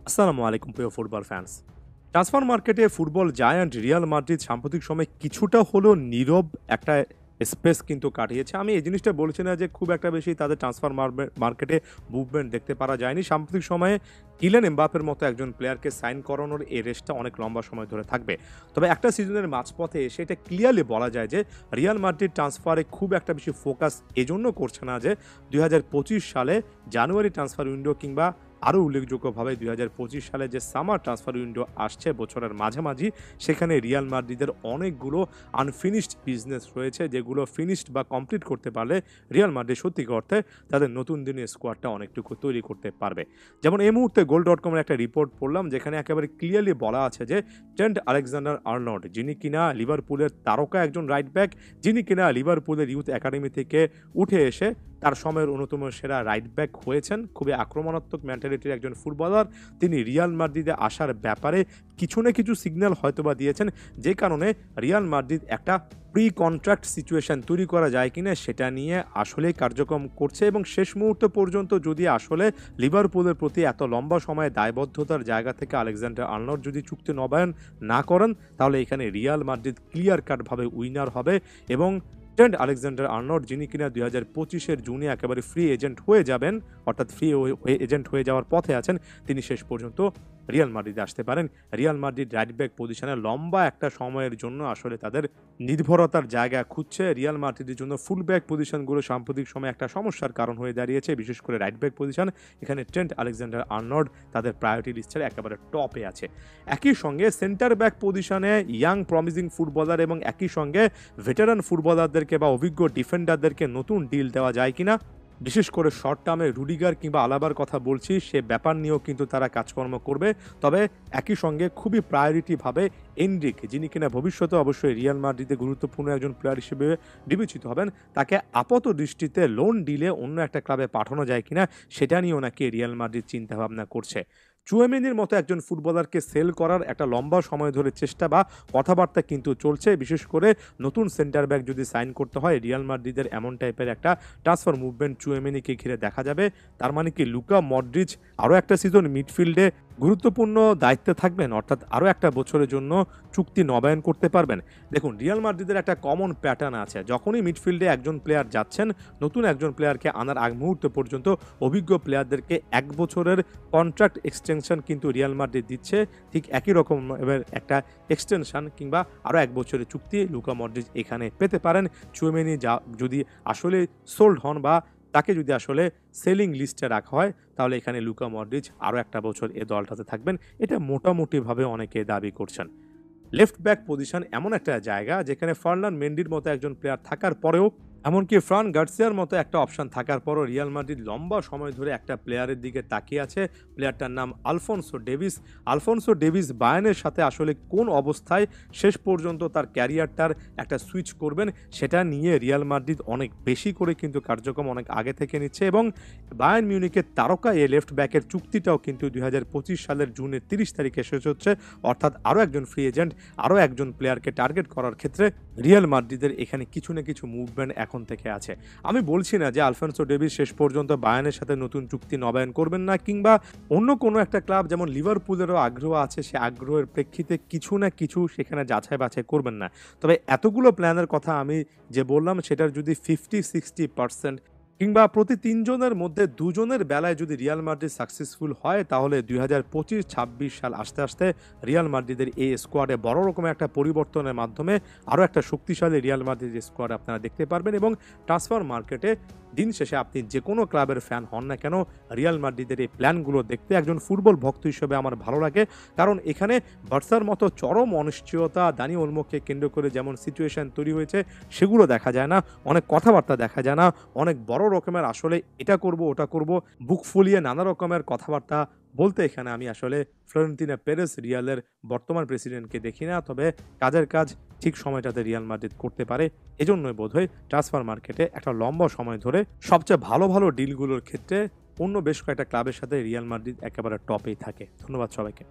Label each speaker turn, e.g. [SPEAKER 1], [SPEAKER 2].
[SPEAKER 1] আসসালামু আলাইকুম প্রিয় ফুটবল ফ্যান্স। ট্রান্সফার মার্কেটে ফুটবল জায়ান্ট রিয়াল মাদ্রিদ সাম্প্রতিক সময়ে কিছুটা হলেও নীরব একটা স্পেস কিন্তু কাটিয়েছে। আমি এই জিনিসটা বলছি না যে খুব একটা বেশি তাদের ট্রান্সফার মার্কেটে মুভমেন্ট দেখতে পারা যায়নি। সাম্প্রতিক সময়ে কিলিয়ান এমবাপ্পের মতো একজন প্লেয়ারকে সাইন করানোর এই রেসটা অনেক লম্বা সময় ধরে থাকবে। তবে একটা সিজনের মাঝপথে এসে এটা ক্লিয়ারলি বলা যায় যে রিয়াল মাদ্রিদ ট্রান্সফারে খুব একটা বেশি ফোকাস এজন্য করছে না যে ২০২৫ সালে জানুয়ারি ট্রান্সফার উইন্ডো কিংবা আরও উল্লেখযোগ্যভাবে ২০২৫ সালে যে সামার ট্রান্সফার উইন্ডো আসছে বছরের মাঝামাঝি, সেখানে রিয়াল মাদ্রিদের অনেকগুলো আনফিনিশড বিজনেস রয়েছে, যেগুলো ফিনিশড বা কমপ্লিট করতে পারলে রিয়াল মাদ্রিদ সত্যিকার অর্থে তাদের নতুন দিনের স্কোয়াডটা অনেকটুকু তৈরি করতে পারবে। যেমন এই মুহূর্তে goal.com-এর একটা রিপোর্ট পড়লাম, যেখানে একেবারে ক্লিয়ারলি বলা আছে যে ট্রেন্ট আলেকজান্ডার আর্নল্ড, যিনি কিনা লিভারপুলের তারকা একজন রাইট ব্যাক, যিনি কিনা লিভারপুলের ইউথ একাডেমি থেকে উঠে এসে তার সময়ের অন্যতম সেরা রাইট ব্যাক হয়েছেন, খুবই আক্রমণাত্মক মেন্টালিটির একজন ফুটবলার, তিনি রিয়াল মাদ্রিদে আসার ব্যাপারে কিছু না কিছু সিগন্যাল হয়তোবা দিয়েছেন, যে কারণে রিয়াল মাদ্রিদ একটা প্রি কন্ট্রাক্ট সিচুয়েশন তৈরি করা যায় কিনা সেটা নিয়ে আসলেই কার্যক্রম করছে। এবং শেষ মুহূর্ত পর্যন্ত যদি আসলে লিভারপুলের প্রতি এত লম্বা সময়ে দায়বদ্ধতার জায়গা থেকে আলেকজান্ডার আর্নল্ড যদি চুক্তি নবায়ন না করেন, তাহলে এখানে রিয়াল মাদ্রিদ ক্লিয়ার কাটভাবে উইনার হবে। এবং ট্রেন্ট আলেকজান্ডার আর্নল্ড, যিনি কিনা ২০২৫-এর জুনে একেবারে ফ্রি এজেন্ট হয়ে যাবেন, অর্থাৎ ফ্রি এজেন্ট হয়ে যাওয়ার পথে আছেন, তিনি শেষ পর্যন্ত রিয়াল মাদ্রিদে আসতে পারেন। রিয়াল মাদ্রিদ রাইট ব্যাক পজিশনে লম্বা একটা সময়ের জন্য আসলে তাদের নির্ভরতার জায়গা খুঁজছে। রিয়াল মাদ্রিদের জন্য ফুল ব্যাক পজিশনগুলো সাম্প্রতিক সময়ে একটা সমস্যার কারণ হয়ে দাঁড়িয়েছে, বিশেষ করে রাইট ব্যাক পজিশন। এখানে ট্রেন্ট আলেকজান্ডার আর্নল্ড তাদের প্রায়োরিটি লিস্টের একেবারে টপে আছে। একই সঙ্গে সেন্টার ব্যাক পজিশনে ইয়াং প্রমিজিং ফুটবলার এবং একই সঙ্গে ভেটারান ফুটবলারদেরকে বা অভিজ্ঞ ডিফেন্ডারদেরকে নতুন ডিল দেওয়া যায় কিনা, বিশেষ করে শর্ট টার্মে রুডিগার কিংবা আলাবার কথা বলছি, সে ব্যাপার নিয়েও কিন্তু তারা কাজকর্ম করবে। তবে একই সঙ্গে খুবই প্রায়োরিটিভাবে এনরিক, যিনি কিনা ভবিষ্যতে অবশ্যই রিয়াল মাদ্রিদে গুরুত্বপূর্ণ একজন প্লেয়ার হিসেবে বিবেচিত হবেন, তাকে আপাত দৃষ্টিতে লোন ডিলে অন্য একটা ক্লাবে পাঠানো যায় কিনা সেটা নিয়েও নাকি রিয়াল মাদ্রিদ চিন্তাভাবনা করছে। চুয়েমেনির মতো একজন ফুটবলারকে সেল করার একটা লম্বা সময় ধরে চেষ্টা বা কথাবার্তা কিন্তু চলছে। বিশেষ করে নতুন সেন্টার ব্যাক যদি সাইন করতে হয়, রিয়াল মাদ্রিদের এমন টাইপের একটা ট্রান্সফার মুভমেন্ট চুয়েমেনিকে ঘিরে দেখা যাবে। তার মানে কি লুকা মডরিচ আরও একটা সিজন মিডফিল্ডে গুরুত্বপূর্ণ দায়িত্বে থাকবেন, অর্থাৎ আরও একটা বছরের জন্য চুক্তি নবায়ন করতে পারবেন। দেখুন, রিয়াল মাদ্রিদের একটা কমন প্যাটার্ন আছে, যখনই মিডফিল্ডে একজন প্লেয়ার যাচ্ছেন, নতুন একজন প্লেয়ারকে আনার আগ মুহূর্ত পর্যন্ত অভিজ্ঞ প্লেয়ারদেরকে 1 বছরের কন্ট্রাক্ট এক্সটেনশন কিন্তু রিয়াল মাদ্রিদ দিচ্ছে। ঠিক একই রকম একটা এক্সটেনশন কিংবা আরও 1 বছরের চুক্তি লুকা মডরিচ এখানে পেতে পারেন। চুয়েমেনি যদি আসলে সোল্ড হন বা তাকে যদি আসলে সেলিং লিস্টে রাখা হয়, তাহলে এখানে লুকা মডরিচ আরও একটা বছর এ দলটাতে থাকবেন, এটা মোটামুটিভাবে অনেকে দাবি করছেন। লেফট ব্যাক পজিশন এমন একটা জায়গা যেখানে ফার্নান্ড মেন্ডির মতো একজন প্লেয়ার থাকার পরেও, এমনকি ফ্রান গার্সিয়ার মতো একটা অপশন থাকার পরও রিয়াল মাদ্রিদ লম্বা সময় ধরে একটা প্লেয়ারের দিকে তাকিয়ে আছে। প্লেয়ারটার নাম আলফোনসো ডেভিস। আলফোনসো ডেভিস বায়ার্নের সাথে আসলে কোন অবস্থায় শেষ পর্যন্ত তার ক্যারিয়ারটার একটা সুইচ করবেন, সেটা নিয়ে রিয়াল মাদ্রিদ অনেক বেশি করে কিন্তু কার্যক্রম অনেক আগে থেকে নিচ্ছে। এবং বায়ার্ন মিউনিখের তারকা এই লেফট ব্যাকের চুক্তিটাও কিন্তু ২০২৫ সালের জুনের ৩০ তারিখে শেষ হচ্ছে, অর্থাৎ আরও একজন ফ্রি এজেন্ট, আরও একজন প্লেয়ারকে টার্গেট করার ক্ষেত্রে রিয়াল মাদ্রিদের এখানে কিছু না কিছু মুভমেন্ট এখন থেকে আছে। আমি বলছি না যে আলফোনসো ডেভিস শেষ পর্যন্ত বায়ার্নের সাথে নতুন চুক্তি নবায়ন করবেন না, কিংবা অন্য কোনো একটা ক্লাব যেমন লিভারপুলেরও আগ্রহ আছে, সে আগ্রহের প্রেক্ষিতে কিছু না কিছু সেখানে যাচাই বাছাই করবেন না। তবে এতগুলো প্ল্যানের কথা আমি যে বললাম, সেটার যদি 50-60% কিংবা প্রতি ৩ জনের মধ্যে ২ জনের বেলায় যদি রিয়াল মাদ্রিদ সাকসেসফুল হয়, তাহলে ২০২৫-২৬ সাল আসতে আসতে রিয়াল মাদ্রিদের এই স্কোয়াডে বড় রকমের একটা পরিবর্তনের মাধ্যমে আরও একটা শক্তিশালী রিয়াল মাদ্রিদের স্কোয়াড আপনারা দেখতে পারবেন। এবং ট্রান্সফার মার্কেটে দিন শেষে আপনি যে কোনো ক্লাবের ফ্যান হন না কেন, রিয়াল মাদ্রিদের এই প্ল্যানগুলো দেখতে একজন ফুটবল ভক্ত হিসেবে আমার ভালো লাগে। কারণ এখানে বার্সার মতো চরম অনিশ্চয়তা, দানি ওলমোকে কেন্দ্র করে যেমন সিচুয়েশন তৈরি হয়েছে, সেগুলো দেখা যায় না, অনেক কথাবার্তা দেখা যায় না, অনেক বড় রকমের আসলে এটা করব ওটা করব বুক ফুলিয়ে নানা রকমের কথাবার্তা বলতে এখানে আমি আসলে ফ্লোরেন্তিনো পেরেজ, রিয়ালের বর্তমান প্রেসিডেন্টকে দেখি না। তবে কাজের কাজ ঠিক সময়টাতে রিয়াল মাদ্রিদ করতে পারে, এজন্যই বোধহয় ট্রান্সফার মার্কেটে একটা লম্বা সময় ধরে সবচেয়ে ভালো ভালো ডিলগুলোর ক্ষেত্রে অন্য বেশ কয়েকটা ক্লাবের সাথে রিয়াল মাদ্রিদ একেবারে টপেই থাকে। ধন্যবাদ সবাইকে।